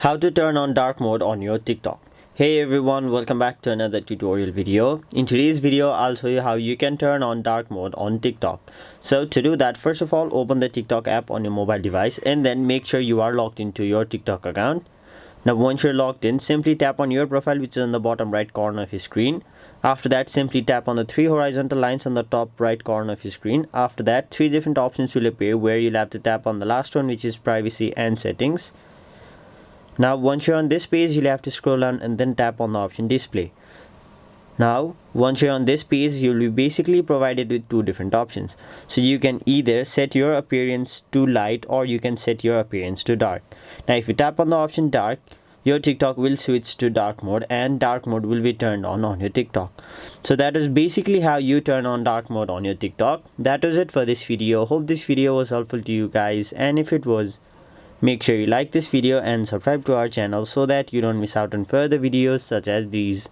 How to turn on dark mode on your TikTok. Hey everyone, welcome back to another tutorial video. In today's video, I'll show you how you can turn on dark mode on TikTok. So to do that, first of all, open the TikTok app on your mobile device and then make sure you are logged into your TikTok account. Now once you're logged in, simply tap on your profile, which is on the bottom right corner of your screen. After that, simply tap on the three horizontal lines on the top right corner of your screen. After that, three different options will appear where you'll have to tap on the last one, which is privacy and settings. Now once you're on this page, you'll have to scroll down and then tap on the option display. Now once you're on this page, you'll be basically provided with two different options. So you can either set your appearance to light or you can set your appearance to dark. Now if you tap on the option dark, your TikTok will switch to dark mode and dark mode will be turned on your TikTok. So that is basically how you turn on dark mode on your TikTok. That was it for this video. Hope this video was helpful to you guys, and if it was, make sure you like this video and subscribe to our channel so that you don't miss out on further videos such as these.